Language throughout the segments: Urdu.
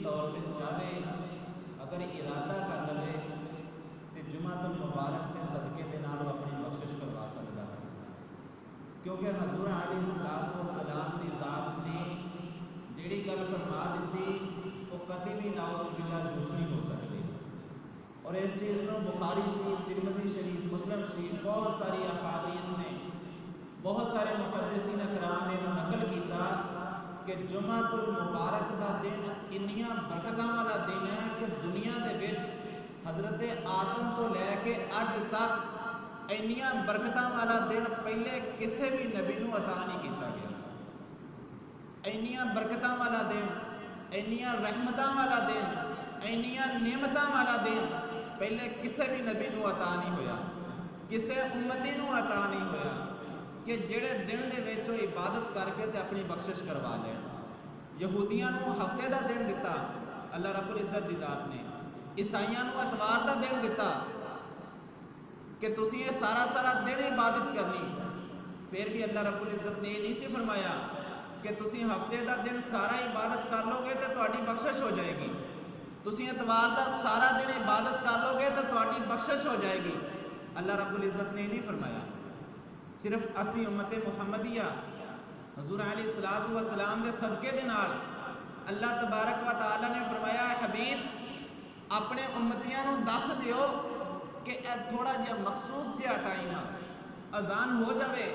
طور پہ چاہے اگر ارادہ کر لے تو جمعۃ المبارک کے صدقے کے نال اپنی بخشش کروا سکتا ہے، کیونکہ حضور علیہ الصلوۃ والسلام کی ذات نے جیڑی گل فرما دیتی وہ کدی بھی نعوذ باللہ جھوٹ نہیں ہو سکتی۔ اور اس چیز کو بخاری شریف، ترمذی شریف، مسلم شریف بہت ساری احادیث نے، بہت سارے محدثین اکرام نے نقل کیتا کہ جمعۃ المبارک کا دن انیاں برکتاں والا دن ہے کہ دنیا دے وچ حضرت آدم تو لے کے اج تک انیاں برکتاں والا دن پہلے کسے بھی نبی نو عطا نہیں کیتا گیا۔ اینیاں برکتاں والا دن، اینیاں رحمتاں والا دن، اینیاں نعمتاں والا دن پہلے کسے بھی نبی نو عطا نہیں ہویا، کسے امتی نو عطا نہیں ہویا کہ جڑے دن دے وچ عبادت کر کے تے اپنی بخشش کروا لے۔ یہودیاں نو ہفتے دا دن دتا اللہ رب العزت دی ذات نے، عیسائیاں نو اتوار دا دن دتا کہ تسی یہ سارا دن عبادت کرنی، پھر بھی اللہ رب العزت نے یہ نہیں سی فرمایا کہ تسی ہفتے دا دن سارا عبادت کر لو گے تو تہاڈی بخشش ہو جائے گی، تسی اتوار دا سارا دن عبادت کر لو گے تو تہاڈی بخشش ہو جائے گی۔ اللہ رب العزت نے نہیں فرمایا، صرف اسی امت محمدیہ حضور علیہ الصلوۃ والسلام دے صدقے دے نال اللہ تبارک و تعالی نے فرمایا حبیب اپنے امتیاں نو دس دیو کہ اے تھوڑا جہا مخصوص جہا ٹائم اذان ہو جاوے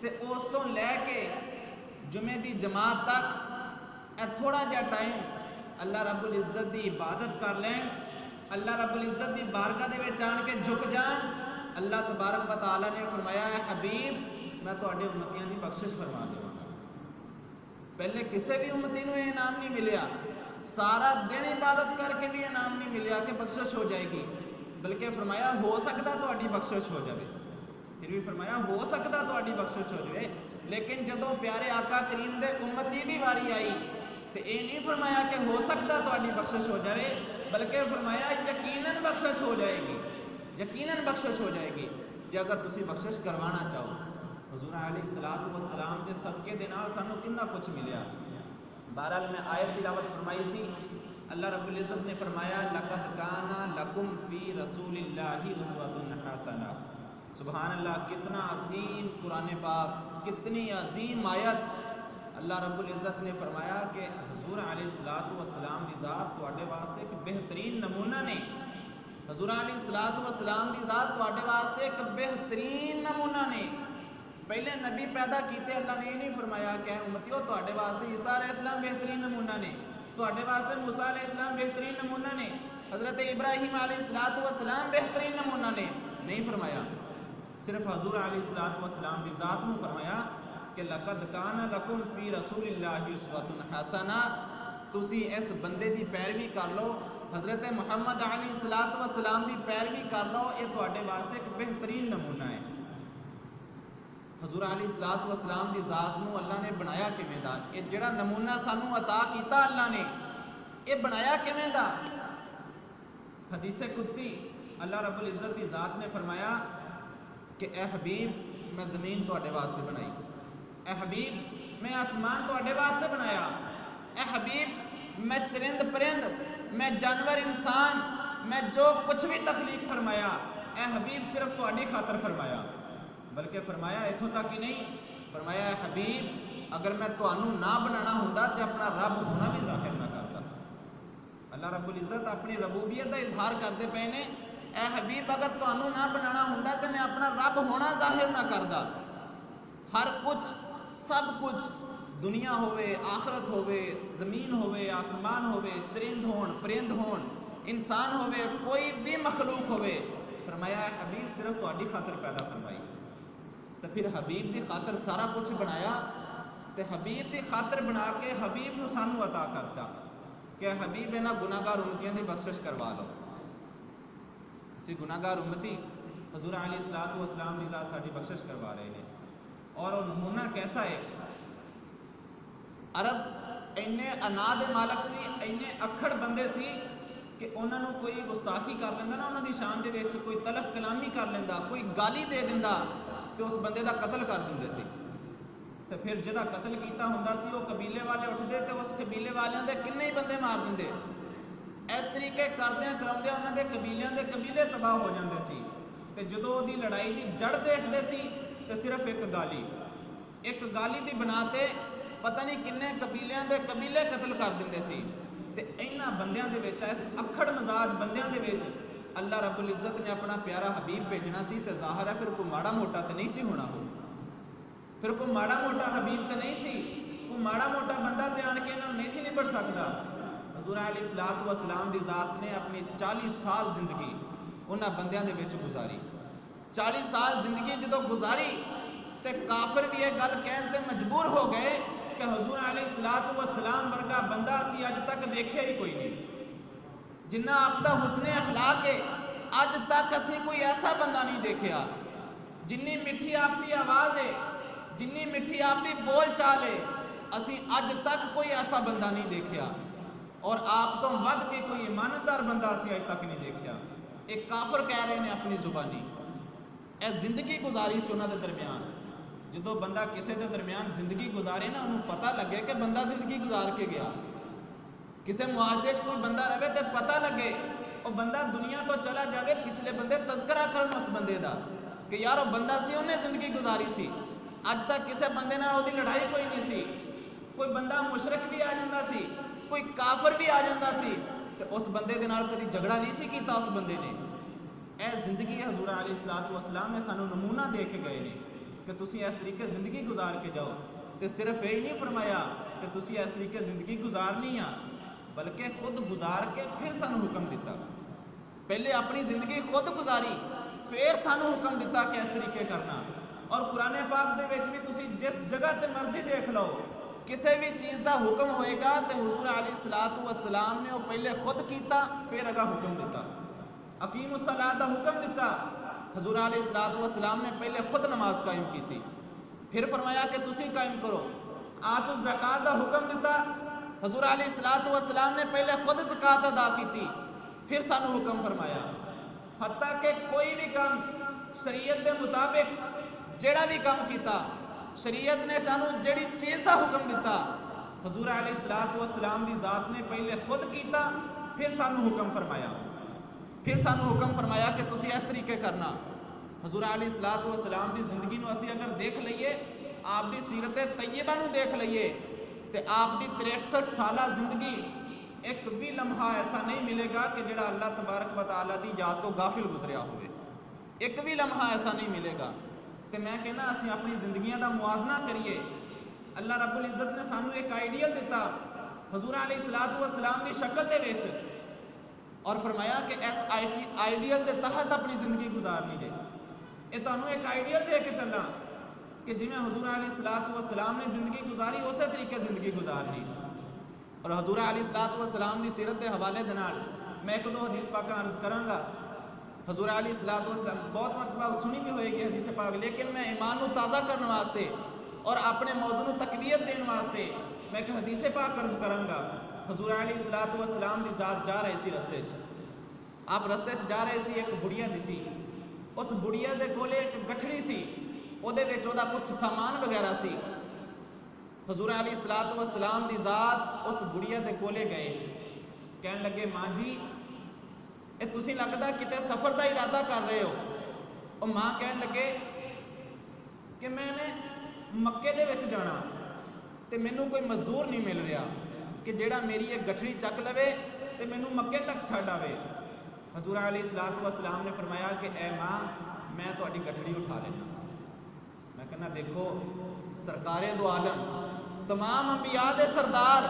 تے اس تو لے کے جمعے دی جماعت تک اے تھوڑا جہا ٹائم اللہ رب العزت دی عبادت کر لیں، اللہ رب العزت دی بارگاہ دے وچ آن کے جھک جان۔ اللہ تبارک و تعالی نے فرمایا ہے حبیب میں تواڈے امتیاں دی بخشش فرما دیواں گا۔ پہلے کسے بھی امتی نو یہ انعام نہیں ملیا، سارا دن عبادت کر کے بھی انعام نہیں ملیا کہ بخشش ہو جائے گی، بلکہ فرمایا ہو سکتا تواڈی بخشش ہو جائے، پھر بھی فرمایا ہو سکتا تواڈی بخشش ہو جائے۔ لیکن جدوں پیارے آقا کریم دے امتی دی واری آئی تو یہ نہیں فرمایا کہ ہو سکتا تواڈی بخشش ہو جائے، بلکہ فرمایا یقیناً بخشش ہو جائے گی، یقیناً بخشش ہو جائے گی جے اگر تسی بخشش کروانا چاہو۔ حضور علیہ الصلوۃ والسلام کے صدقے دے نال سانوں کتنا کچھ ملیا۔ بہرحال میں آیت تلاوت فرمائی سی، اللہ رب العزت نے فرمایا لقد کان لکم فی رسول اللہ اسوۃ حسنہ۔ سبحان اللہ، کتنا عظیم قرآن پاک، کتنی عظیم آیت۔ اللہ رب العزت نے فرمایا کہ حضور علیہ الصلوۃ والسلام دی ذات تواڈے واسطے ایک بہترین نمونہ نے، حضور علیہ الصلوۃ والسلام دی ذات تواڈے واسطے ایک بہترین نمونہ نے۔ پہلے نبی پیدا کیتے اللہ نے یہ نہیں فرمایا کہ امتیو تواڈے واسطے عیسیٰ علیہ السلام بہترین نمونہ نے، تواڈے واسطے موسیٰ علیہ السلام بہترین نمونہ نے، حضرت ابراہیم علیہ الصلوۃ والسلام بہترین نمونہ نے، نہیں فرمایا۔ صرف حضور علیہ الصلوۃ والسلام دی ذات کو فرمایا کہ لقد کان لکم فی رسول اللہ اسوۃ حسنہ، تسی اس بندے دی پیروی کر لو، حضرت محمد علیہ الصلوۃ والسلام دی پیروی کر لو، یہ تواڈے واسطے ایک بہترین نمونہ ہے۔ حضور علیہ الصلوۃ والسلام دی ذات نو اللہ نے بنایا کیویں دا؟ یہ جڑا نمونہ سانو عطا کیتا اللہ نے، یہ بنایا کیویں دا؟ حدیث قدسی اللہ رب العزت کی ذات نے فرمایا کہ اے حبیب میں زمین تواڈے واسطے بنائی، اے حبیب میں آسمان تواڈے واسطے بنایا، اے حبیب میں چرند پرند، میں جانور انسان، میں جو کچھ بھی تخلیق فرمایا اے حبیب صرف تواڈی خاطر فرمایا۔ بلکہ فرمایا اتھوں تک ہی نہیں، فرمایا اے حبیب اگر میں تانوں نہ بنانا ہوندا تے اپنا رب ہونا بھی ظاہر نہ کرتا۔ اللہ رب العزت اپنی ربوبیت کا اظہار کرتے پے نے، اے حبیب اگر تانوں نہ بنانا ہوندا تے میں اپنا رب ہونا ظاہر نہ کردا۔ ہر کچھ، سب کچھ، دنیا ہوئے، آخرت ہوئے، زمین ہوئے، آسمان ہوئے، چرند ہون، پرند ہون، انسان ہوئے، کوئی بھی مخلوق ہوئے، فرمایا اے حبیب صرف تہاڈی خاطر پیدا فرمائی۔ تو پھر حبیب دی خاطر سارا کچھ بنایا، تے حبیب دی خاطر بنا کے حبیب نو سانو عطا کرتا کہ حبیب انہاں گناہگار امتیاں دی بخشش کروا لو۔ اسی گناہگار امتی حضور علیہ الصلوۃ والسلام دی ذات ساڈی بخشش کروا رہے ہیں۔ اور وہ نمونہ کیسا ہے؟ عرب اینے انا دے مالک سی، اینے اکھڑ بندے سی کہ انہاں نو کوئی گستاخی کر لیندا نا، انہاں دی شان دے وچ کوئی تلف کلامی کر لیندا، کوئی گالی دے دیندا تے اس بندے دا قتل کر دیندے سی۔ تو پھر جہاں قتل کیتا ہوندا سی وہ قبیلے والے اٹھتے تو اس قبیلے والوں دے کنے ہی بندے مار دیں. اس طریقے کردیا کراؤندیا انہوں دے قبیلیاں دے قبیلے تباہ ہو جاندے سی. تے جدوں دی لڑائی دی جڑ دیکھتے سی تو صرف ایک گالی دی بنا تے پتہ نہیں کنے قبیلیاں دے قبیلے قتل کر دندے سی. تے انہاں بندیاں دے وچ اس اکھڑ مزاج بندیاں دے وچ اللہ رب العزت نے اپنا پیارا حبیب بھیجنا سی. تے ظاہر ہے پھر کوئی ماڑا موٹا تے نہیں سی ہونا. پھر کوئی ماڑا موٹا حبیب تے نہیں سی, کوئی ماڑا موٹا بندہ تے آن کے انہوں نہیں سی نبڑ سکتا. حضور علیہ الصلوۃ والسلام دی ذات نے اپنی 40 سال زندگی انہاں بندیاں دے وچ گزاری. 40 سال زندگی جدوں گزاری تے کافر بھی یہ گل کہن تے مجبور ہو گئے کہ حضور علیہ الصلوۃ والسلام ورگا بندہ اسی اج تک دیکھیا ہی کوئی نہیں. جنہ آپ دا حسن اخلاق ہے اج تک اسی کوئی ایسا بندہ نہیں دیکھیا. جنی میٹھی آپ دی آواز ہے, جنی میٹھی آپ دی بول چال ہے, اسی اج تک کوئی ایسا بندہ نہیں دیکھیا. اور آپ تو ود کے کوئی ایماندار بندہ اسی اج تک نہیں دیکھیا. ایک کافر کہہ رہے ہیں اپنی زبانی. اے زندگی گزاری سی انہاں دے درمیان. جدو بندہ کسی دے درمیان زندگی گزارے نا انہوں پتہ لگے کہ بندہ زندگی گزار کے گیا. کسی معاشرے کوئی بندہ رہے تو پتہ لگے وہ بندہ دنیا تو چلا جائے پچھلے بندے تذکرہ کرن اس بندے دا کہ یار وہ بندہ سی انہیں زندگی گزاری سی. اج تک کسی بندے نال وہ لڑائی کوئی نہیں سی. کوئی بندہ مشرک بھی آ جاتا سی, کوئی کافر بھی آ جاتا سی, تو اس بندے دے نال کبھی جھگڑا نہیں سی کیتا اس بندے نے. اے زندگی حضور علیہ الصلوۃ والسلام نے سانو نمونہ دے کے گئے نے کہ تسی اس طریقے زندگی گزار کے جاؤ. تے صرف یہی نہیں فرمایا کہ تسی اس طریقے زندگی گزارنی آ, بلکہ خود گزار کے پھر سانو حکم دیتا. پہلے اپنی زندگی خود گزاری پھر سانو حکم دیتا کہ اس طریقے کرنا. اور قرآن پاک دے وچ بھی تسی جس جگہ تے مرضی دیکھ لو کسی بھی چیز دا حکم ہوئے گا تو حضور علیہ الصلوۃ والسلام نے وہ پہلے خود کیتا پھر اگا حکم دیتا. اقیم الصلاۃ دا حکم دیتا, حضور علیہ الصلوۃ والسلام نے پہلے خود نماز قائم کی, پھر فرمایا کہ تسی قائم کرو. آتوا الزکوٰۃ دا حکم دیتا, حضور علیہ الصلوۃ والسلام نے پہلے خود زکوٰۃ ادا کی, پھر سانو حکم فرمایا. حتیٰ کہ کوئی بھی کام شریعت دے مطابق جیڑا بھی کام کیتا شریعت نے سانو جیڑی چیز دا حکم دیتا حضور علیہ الصلوۃ والسلام دی ذات نے پہلے خود کیتا پھر سانو حکم فرمایا. پھر سانو حکم فرمایا کہ تسی اس طریقے کرنا. حضور علیہ الصلوۃ والسلام دی زندگی نو اسی اگر دیکھ لئیے, آپ دی سیرت طیبہ نو دیکھ لئیے, تے آپ دی 63 سالہ زندگی ایک بھی لمحہ ایسا نہیں ملے گا کہ جڑا اللہ تبارک و تعالیٰ دی یاد تو غافل گزریا ہوئے. ایک بھی لمحہ ایسا نہیں ملے گا. تے میں کہنا اسی اپنی زندگیاں دا موازنہ کریے. اللہ رب العزت نے سانو ایک آئیڈیل دیتا حضور علیہ الصلوۃ والسلام دی شکل دے وچ, اور فرمایا کہ اس آئیڈیل دے تحت اپنی زندگی گزارنی ہے. یہ تانوں ایک آئیڈیل دے کے چلنا کہ جی میں حضور علیہ الصلوۃ والسلام نے زندگی گزاری اسی طریقے زندگی گزارنی. اور حضور علیہ الصلوۃ والسلام دی سیرت دے حوالے دے نال میں ایک دو حدیث پاک عرض کراں گا. حضور علیہ الصلوۃ والسلام بہت مرتبہ سنی بھی ہوئے گی حدیث پاک, لیکن میں ایمان نو تازہ کرنے واسطے اور اپنے موضوع نو تقویت دین واسطے میں ایک حدیث پاک عرض کراں گا. حضور علیہ الصلوۃ والسلام دی ذات جا رہے سی رستے چ, آپ رستے چ جا رہے سی, ایک بڑھیا دسی. اس بڑھیا دے کولے ایک گٹھڑی سی, او دے وچ اودا کچھ سامان وغیرہ سی. حضور علیہ الصلوۃ والسلام دی ذات اس بڑھیا دے کولے گئے, کہن لگے ماں جی اے تسی لگدا کتے سفر دا ارادہ کر رہے ہو. او ماں کہن لگے کہ میں نے مکے دے وچ جانا تے مینوں کوئی مزدور نہیں مل رہا کہ جیڑا میری ایک گٹھڑی چک لوے تے مینوں مکے تک چھڈ آوے. حضور علیہ الصلوۃ والسلام نے فرمایا کہ اے ماں میں تہاڈی گٹھڑی اٹھا لینا. میں کہنا دیکھو سرکار دو عالم تمام انبیاء دے سردار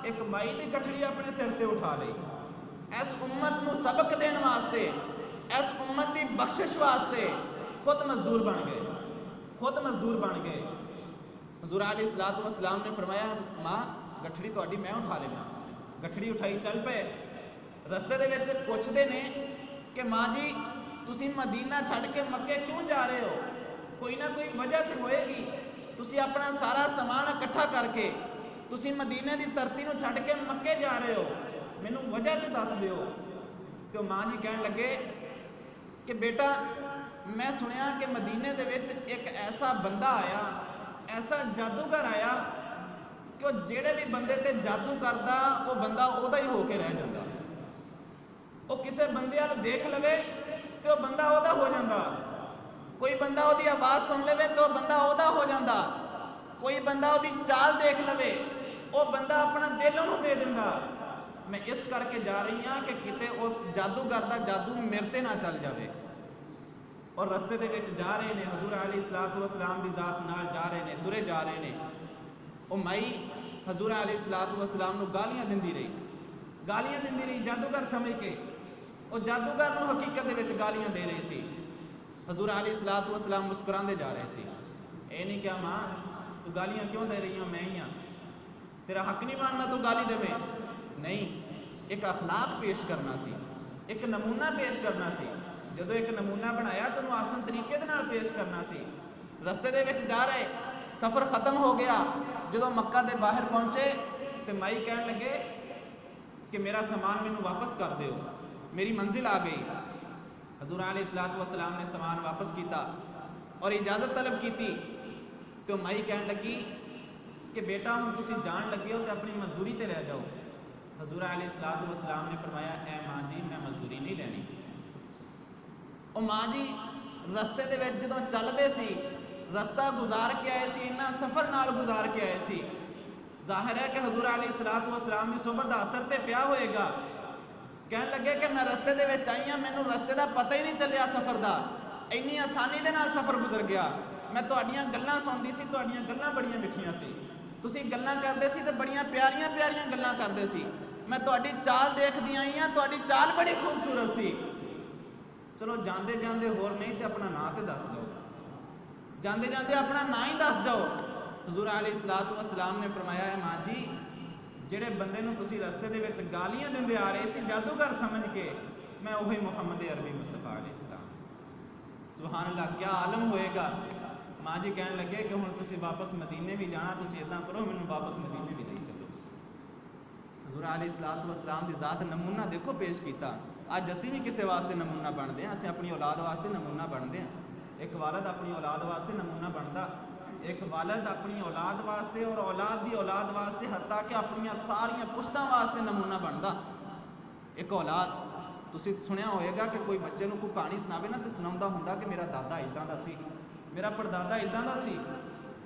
ایک مائی دی گٹھڑی اپنے سر تے اٹھا لئی. اس امت نو سبق دین واسطے, اس امت دی بخشش واسطے خود مزدور بن گئے, خود مزدور بن گئے. حضور علیہ الصلوۃ والسلام نے فرمایا ماں گٹھڑی تہاڈی میں اٹھا لینا. گٹھڑی اٹھائی چل پے. رستے دے وچ پوچھدے نے کہ ماں جی تسی مدینہ چھڈ کے مکے کیوں جا رہے ہو؟ کوئی نہ کوئی وجہ تے ہوئے گی. تسی اپنا سارا سامان اکٹھا کر کے تسی مدینے دی دھرتی نو چھڈ کے مکے جا رہے ہو, مینوں وجہ تے دس دیو. تو ماں جی کہن لگے کہ بیٹا میں سنیا کہ مدینے دے وچ ایک ایسا بندہ آیا ایسا جادوگر آیا کہ وہ جڑے بھی بندے تے جادو کردا وہ بندہ اودا ہی ہو کے رہ جاتا. وہ کسے بندے وال دیکھ لوے تو وہ بندہ اودا ہو جاتا. کوئی بندہ وہ دی آواز سن لے تو بندہ اودا ہو جاتا. کوئی بندہ وہ دی چال دیکھ لوے وہ بندہ اپنا دل انہوں دے دینا. میں اس کر کے جا رہی ہاں کہ کتے اس جادوگر دا جادو میرے تے نہ چل جاوے. اور رستے دے وچ جا رہے ہیں حضور علیہ الصلوۃ والسلام دی ذات نال جا رہے ہیں, ترے جا رہے ہیں. وہ مائی حضور علیہ الصلوۃ والسلام نو گالیاں دیندی رہی جادوگر سمجھ کے. وہ جادوگر نو حقیقت دے وچ گالیاں دے رہی سی. حضور علیہ الصلوۃ والسلام مسکراندے جا رہے سی. اے نہیں کیا ماں تو گالیاں کیوں دے رہی ہوں, میں ہی ہاں, تیرا حق نہیں ماننا تو گالی دے. نہیں, ایک اخلاق پیش کرنا سی, ایک نمونہ پیش کرنا سی. جدو ایک نمونہ بنایا تو انہوں آسن طریقے دے نال پیش کرنا سی. رستے دے وچ جا رہے, سفر ختم ہو گیا. جدو مکہ دے باہر پہنچے تو مائی کہن لگے کہ میرا سامان مینوں واپس کر دیو, میری منزل آ گئی. حضور علیہ الصلوۃ والسلام نے سامان واپس کیتا اور اجازت طلب کیتی. تو مائی کہن لگی کہ بیٹا ہوں تسی جان لگے ہو تو اپنی مزدوری تے لے جاؤ. حضور علیہ الصلوۃ والسلام نے فرمایا اے ماں جی میں مزدوری نہیں لینی. او ماں جی رستے دے وچ جدوں چلدے سی رستہ گزار کے آئے سی, انہاں سفر نال گزار کے آئے سی. ظاہر ہے کہ حضور علیہ الصلوۃ والسلام دی صحبت دا اثر تے پیا ہوئے گا. کہن لگے کہ میں رستے دے وچ آئی ہاں, مینوں رستے دا پتہ ہی نہیں چلیا سفر دا, اینی آسانی دے نال سفر گزر گیا. میں تہاڈیاں گلاں سنਦੀ سی, تہاڈیاں گلاں بڑیاں مٹھیاں سی, تسی گلاں کردے سی تے بڑیاں پیاریاں پیاریاں گلاں کردے سی. میں تہاڈی چال دیکھدی آئی ہاں, تہاڈی چال بڑی خوبصورت سی. چلو جاندے جاندے ہور نہیں تے اپنا نام تے دس جاؤ, جاندے جاندے اپنا نام ہی دس جاؤ. حضور علیہ الصلوۃ والسلام نے فرمایا ہے ماں جی جڑے بندے نو تسی رستے دے وچ گالیاں دیندے آ رہے سی جادوگر سمجھ کے, میں وہی محمد عربی مصطفیٰ علیہ السلام. سبحان اللہ, کیا عالم ہوئے گا. ماں جی کہن لگے کہ ہن تسی واپس مدینے بھی جانا, تسی اتنا کرو مینوں واپس مدینے بھی دے چلو. حضور علیہ الصلوۃ والسلام دی ذات نمونہ دیکھو پیش کیتا. اج اسی بھی کسی واسطے نمونہ بنتے ہیں, اسی اپنی اولاد واسطے نمونہ بنتے ہیں. ایک والد اپنی اولاد واسطے نمونہ بنتا, ایک والد اپنی اولاد واسطے اور اولاد دی اولاد واسطے حتیٰ کہ اپنی ساریاں پشتاں واسطے نمونہ بنتا. ایک اولاد تسی سنیا ہوئے گا کہ کوئی بچے نو کوئی کہانی سناوے نا تو سناوندا ہوندا کہ میرا دادا اِداں دا سی, میرا پردادا اِداں دا سی.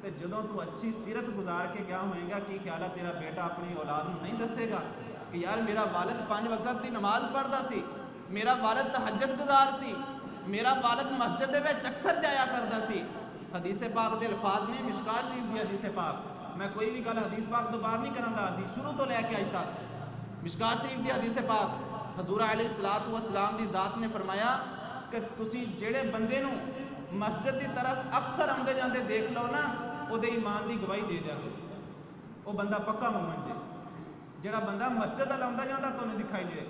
تے جدوں تو اچھی سیرت گزار کے گیا ہوئے گا کی خیال ہے تیرا بیٹا اپنی اولاد نو نہیں دسے گا کہ یار میرا والد 5 وقت دی نماز پڑھدا سی, میرا والد تہجد گزار سی, میرا والد مسجد دے وچ اکثر جایا کردا سی. حدیث پاک دے الفاظ نے مشکاۃ شریف دی حدیث پاک, میں کوئی بھی گل حدیث پاک تو باہر نہیں کرندا, حدیث شروع تو لے کے اج تک مشکاۃ شریف دی حدیث پاک. حضور علیہ الصلوۃ والسلام دی ذات نے فرمایا کہ تسی جڑے بندے نو مسجد دی طرف اکثر آندے جاندے دیکھ لو نا, او دے ایمان دی گواہی دے دیا کرو, وہ بندہ پکا مومن جے. جڑا بندہ مسجد ال آندا جاندا تو نہیں دکھائی دے.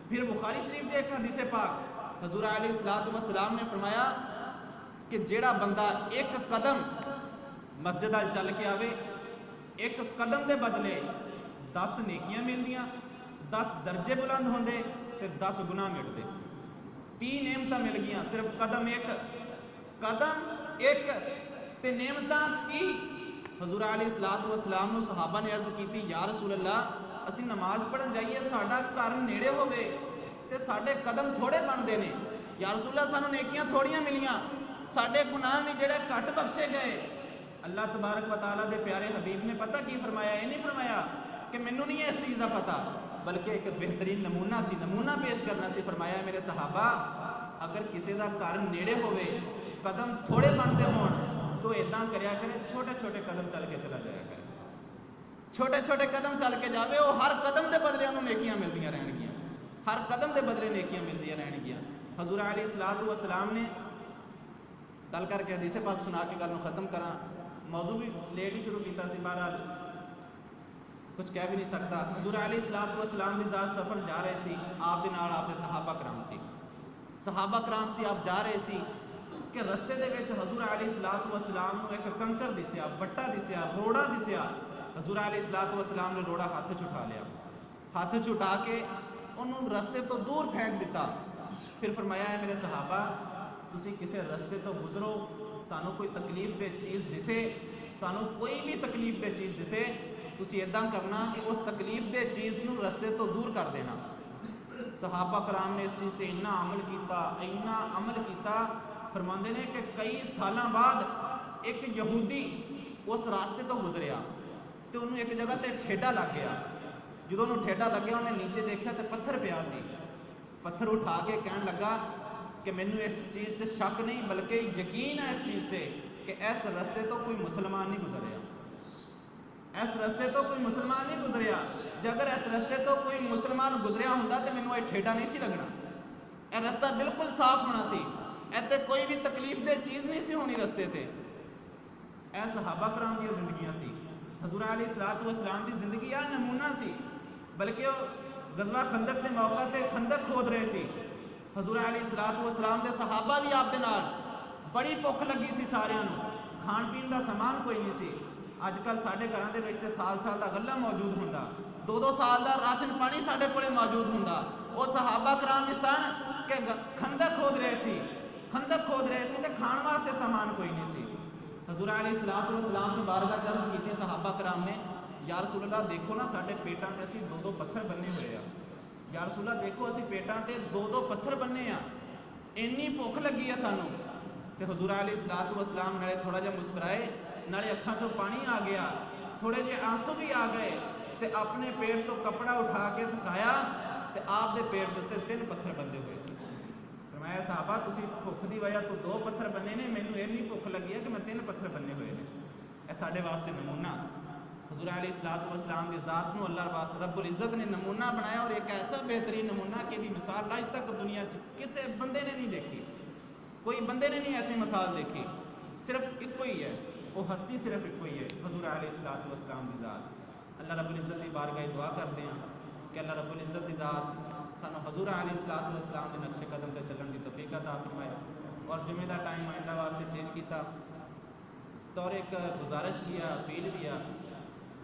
پھر بخاری شریف دے ایک حدیث پاک حضور علیہ الصلوۃ والسلام نے فرمایا کہ جڑا بندہ ایک قدم مسجد ال چل کے آوے, ایک قدم دے بدلے 10 نیکیاں ملدیاں, 10 درجے بلند ہوندے تے 10 گناہ مٹدے. 3 نعمتاں مل گیاں صرف قدم ایک تے نعمتاں 30. حضور علیہ الصلوۃ والسلام نو صحابہ نے عرض کیتی یا رسول اللہ اسی نماز پڑھن جائیے, ساڈا گھر نیڑے ہوے تے ساڈے قدم تھوڑے بنتے ہیں. یا رسول اللہ سانو نیکیاں تھوڑیاں ملیاں, ساڈے گناہ بھی جڑے گھٹ بخشے گئے. اللہ تبارک و تعالیٰ دے پیارے حبیب نے پتہ کی فرمایا, یہ نہیں فرمایا کہ مینوں نہیں ہے اس چیز کا پتہ, بلکہ ایک بہترین نمونہ سی, نمونہ پیش کرنا سی. فرمایا میرے صحابہ اگر کسی دا گھر نیڑے ہوے قدم تھوڑے بنتے ہون تو اداں کریا کرے, چھوٹے چھوٹے قدم چل کے چلا جایا کرے, چھوٹے چھوٹے قدم چل کے جاوے, وہ ہر قدم دے بدلے انہوں نیکیاں ملدیاں رہن گیاں, ہر قدم دے بدلے نیکیاں ملدیاں رہن گیاں. حضور علیہ الصلوۃ والسلام نے گل کر کے حدیث پاک سنا کے گل نو ختم کراں, موضوع بھی لیٹ ہی شروع کیتا سی, بہرحال کچھ کہہ بھی نہیں سکتا. حضور علیہ الصلوۃ والسلام دی ذات سفر جا رہے سی, آپ دے نال آپ دے صحابہ کرام سی, صحابہ کرام سی, آپ جا رہے سی کہ رستے دے وچ حضور علیہ الصلوۃ والسلام نو ایک کنکر دسیا, بٹا دسیا, روڑا دسیا. حضور علیہ الصلوۃ والسلام نے روڑا ہاتھ چھٹا لیا, ہاتھ چھٹا کے انہوں رستے تو دور پھینک دیتا. پھر فرمایا ہے میرے صحابہ تسی کسے رستے تو گزرو, تانوں کوئی تکلیف دہ چیز دسے ਤੁਹਾਨੂੰ ਕੋਈ ਵੀ ਤਕਲੀਫ ਦੇ ਚੀਜ਼ ਦਿਸੇ, ਤੁਸੀਂ ਇਦਾਂ ਕਰਨਾ ਕਿ ਉਸ ਤਕਲੀਫ ਦੇ ਚੀਜ਼ ਨੂੰ ਰਸਤੇ ਤੋਂ ਦੂਰ ਕਰ ਦੇਣਾ। ਸਹਾਬਾ ਕਰਾਮ ਨੇ ਇਸ ਚੀਜ਼ ਤੇ ਇੰਨਾ ਅਮਲ ਕੀਤਾ, ਫਰਮਾਉਂਦੇ ਨੇ ਕਿ ਕਈ ਸਾਲਾਂ ਬਾਅਦ ਇੱਕ ਯਹੂਦੀ ਉਸ ਰਾਸਤੇ ਤੋਂ ਗੁਜ਼ਰਿਆ ਤੇ ਉਹਨੂੰ ਇੱਕ ਜਗ੍ਹਾ ਤੇ ਠੇਡਾ ਲੱਗ ਗਿਆ। ਜਦੋਂ ਉਹਨੂੰ ਠੇਡਾ ਲੱਗਿਆ, ਉਹਨੇ ਨੀਚੇ ਦੇਖਿਆ ਤੇ ਪੱਥਰ ਪਿਆ ਸੀ। ਪੱਥਰ ਉਠਾ ਕੇ ਕਹਿਣ ਲੱਗਾ ਕਿ ਮੈਨੂੰ ਇਸ ਚੀਜ਼ 'ਚ ਸ਼ੱਕ ਨਹੀਂ ਬਲਕਿ ਯਕੀਨ ਹੈ ਇਸ ਚੀਜ਼ ਤੇ ਕਿ ਇਸ ਰਸਤੇ ਤੋਂ ਕੋਈ ਮੁਸਲਮਾਨ ਨਹੀਂ ਗੁਜ਼ਰਿਆ, ਇਸ ਰਸਤੇ ਤੋਂ ਕੋਈ ਮੁਸਲਮਾਨ ਨਹੀਂ ਗੁਜ਼ਰਿਆ। ਜੇ ਅਗਰ ਇਸ ਰਸਤੇ ਤੋਂ ਕੋਈ ਮੁਸਲਮਾਨ ਗੁਜ਼ਰਿਆ ਹੁੰਦਾ ਤੇ ਮੈਨੂੰ ਇਹ ਠੇਡਾ ਨਹੀਂ ਸੀ ਲੱਗਣਾ। ਇਹ ਰਸਤਾ ਬਿਲਕੁਲ ਸਾਫ਼ ਹੋਣਾ ਸੀ, ਇੱਥੇ ਕੋਈ ਵੀ ਤਕਲੀਫ ਦੇ ਚੀਜ਼ ਨਹੀਂ ਸੀ ਹੋਣੀ ਰਸਤੇ ਤੇ। ਇਹ ਸਹਾਬਾ ਕਰਾਮ ਦੀਆਂ ਜ਼ਿੰਦਗੀਆਂ ਸੀ। ਹਜ਼ੂਰ ਅਲੀ ਸਲਾਤ ਵਸਲਾਮ ਦੀ ਜ਼ਿੰਦਗੀ ਆ ਨਮੂਨਾ ਸੀ। ਬਲਕਿ ਉਹ ਗਜ਼ਵਾ ਖੰਦਕ ਦੇ ਮੌਕੇ ਤੇ ਖੰਦਕ ਖੋਦ ਰਹੇ ਸੀ। ਹਜ਼ੂਰ ਅਲੀ ਸਲਾਤ ਵਸਲਾਮ ਦੇ ਸਹਾਬਾ ਵੀ ਆਪ ਦੇ ਨਾਲ, ਬੜੀ ਭੁੱਖ ਲੱਗੀ ਸੀ ਸਾਰਿਆਂ ਨੂੰ, ਖਾਣ ਪੀਣ ਦਾ ਸਮਾਨ ਕੋਈ ਨਹੀਂ ਸੀ। ਅੱਜ ਕੱਲ੍ਹ ਸਾਡੇ ਘਰਾਂ ਦੇ ਵਿੱਚ ਤੇ ਸਾਲ ਦਾ ਗੱਲਾ ਮੌਜੂਦ ਹੁੰਦਾ, 2-2 ਸਾਲ ਦਾ ਰਾਸ਼ਨ ਪਾਣੀ ਸਾਡੇ ਕੋਲੇ ਮੌਜੂਦ ਹੁੰਦਾ। ਉਹ ਸਹਾਬਾ ਕਰਾਮ ਵੀ ਸਨ ਕਿ ਖੰਦਕ ਖੋਦ ਰਹੇ ਸੀ ਤੇ ਖਾਣ ਵਾਸਤੇ ਸਮਾਨ ਕੋਈ ਨਹੀਂ ਸੀ। ਹਜ਼ੂਰ ਅਲੀ ਸਲਾਤ ਵਸਲਾਮ ਦੀ ਬਾਰਗਾਹ 'ਚ ਅਰਜ਼ ਕੀਤੀ ਸਹਾਬਾ ਕਰਾਮ ਨੇ, ਯਾ ਰਸੂਲ ਅੱਲਾਹ ਦੇਖੋ ਨਾ, ਸਾਡੇ ਪੇਟਾਂ ਤੇ ਅਸੀਂ 2-2 ਪੱਥਰ ਬੰਨੇ ਹੋਏ ਆ। ਯਾ ਰਸੂਲ ਅੱਲਾਹ ਦੇਖੋ, ਅਸੀਂ ਪੇਟਾਂ ਤੇ 2-2 ਪੱਥਰ ਬੰਨੇ ਆ, ਇੰਨੀ ਭੁੱਖ ਲੱਗੀ ਆ ਸਾਨੂੰ। ਤੇ ਹਜ਼ੂਰ ਅਲੀ ਸਲਾਤ ਵਸਲਾਮ ਨਾਲੇ ਥੋੜਾ ਜਿਹਾ ਮੁਸਕਰਾਏ, ਨਾਲੇ ਅੱਖਾਂ 'ਚੋਂ ਪਾਣੀ ਆ ਗਿਆ, ਥੋੜੇ ਜਿਹੇ ਆਂਸੂ ਵੀ ਆ ਗਏ ਤੇ ਆਪਣੇ ਪੇਟ ਤੋਂ ਕੱਪੜਾ ਉਠਾ ਕੇ ਦਿਖਾਇਆ ਤੇ ਆਪ ਦੇ ਪੇਟ ਦੇ ਉੱਤੇ 3 ਪੱਥਰ ਬੰਦੇ ਹੋਏ ਸੀ। ਫਰਮਾਇਆ ਸਾਹਬਾ ਤੁਸੀਂ ਭੁੱਖ ਦੀ ਵਜ੍ਹਾ ਤੋਂ 2 ਪੱਥਰ ਬੰਨੇ ਨੇ, ਮੈਨੂੰ ਇੰਨੀ ਭੁੱਖ ਲੱਗੀ ਹੈ ਕਿ ਮੈਂ 3 ਪੱਥਰ ਬੰਨੇ ਹੋਏ ਨੇ। ਇਹ ਸਾਡੇ ਵਾਸਤੇ ਨਮੂਨਾ, ਹਜ਼ੂਰ ਅਲੀ ਸਲਾਤ ਵਸਲਾਮ ਦੀ ਜ਼ਾਤ ਨੂੰ ਅੱਲਾਹ ਰੱਬੁਲ ਇੱਜ਼ਤ ਨੇ ਨਮੂਨਾ ਬਣਾਇਆ, ਔਰ ਇੱਕ ਐਸਾ ਬੇਹਤਰੀਨ ਨਮੂਨਾ ਕਿ ਇਹਦੀ ਮਿਸਾਲ ਅੱਜ ਤੱਕ ਦੁਨੀਆ 'ਚ ਕਿਸੇ ਬੰਦੇ ਨੇ ਨਹੀਂ ਦੇਖੀ, ਕੋਈ ਬੰਦੇ ਨੇ ਨਹੀਂ ਐਸੀ ਮਿਸਾਲ ਦੇਖੀ। ਸਿਰਫ ਇੱਕੋ ਹੀ ਹੈ, ਉਹ ਹਸਤੀ ਸਿਰਫ ਇੱਕੋ ਹੀ ਹੈ, ਹਜ਼ੂਰ ਅਲੀ ਸਲਾਤ ਵਸਲਾਮ ਦੀ ਜ਼ਾਤ। ਅੱਲਾਹ ਰੱਬੁਲ ਇੱਜ਼ਤ ਦੀ ਬਾਰਗਾਹ ਦੁਆ ਕਰਦੇ ہیں کہ اللہ رب العزت کی ذات سانو حضور علیہ الصلوۃ والسلام کے نقش قدم تے چلن دی توفیق عطا فرمائے۔ اور جمعے دا ٹائم آئندہ واسطے چینج کیتا تو اور ایک گزارش بھی اپیل بھی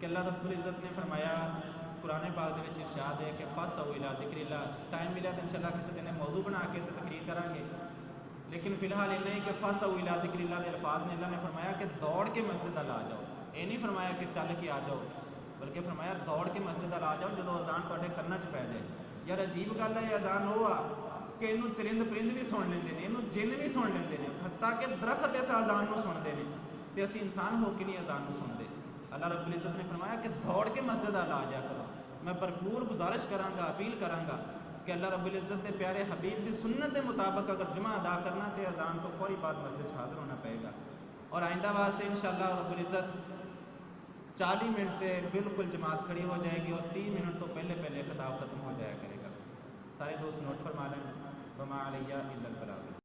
کہ اللہ رب العزت نے فرمایا قرآن پاک دے وچ ارشاد ہے کہ فَاسْعَوْا إِلَىٰ ذِكْرِ اللَّهِ۔ ٹائم ملا تو انشاءاللہ کسی دن موضوع بنا کے تقریر کریں گے، لیکن فی الحال یہ نہیں کہ فَاسْعَوْا إِلَىٰ ذِكْرِ اللَّهِ دے الفاظ نے اللہ نے فرمایا کہ دوڑ کے مسجد آ جاؤ، یہ نہیں فرمایا کہ چل کے آ جاؤ، بلکہ فرمایا دوڑ کے مسجد آ جاؤ جدو اذان تواڈے کناں 'چ پے جائے۔ یار عجیب گل ہے، اذان وہ آ کہ اینوں چرند پرند بھی سن لیندے نے، اینوں جن بھی سن لیندے نے، حتیٰ کہ درخت اس اذان نوں سنتے ہیں تے اسی انسان ہو کے نہیں اذان نوں سنتے۔ اللہ رب العزت نے فرمایا کہ دوڑ کے مسجد آ جا کرو۔ میں بھرپور گزارش کراں گا، اپیل کراں گا کہ اللہ رب العزت کے پیارے حبیب دی سنت کے مطابق اگر جمعہ ادا کرنا تے اذان تو فوری بعد مسجد حاضر ہونا پڑے گا۔ اور آئندہ واسطے انشاءاللہ رب العزت 40 منٹ تے بالکل جماعت کھڑی ہو جائے گی اور 30 منٹ تو پہلے خطاب ختم ہو جایا کرے گا۔ سارے دوست نوٹ فرما لیں، وما علیہ الا البلاغ۔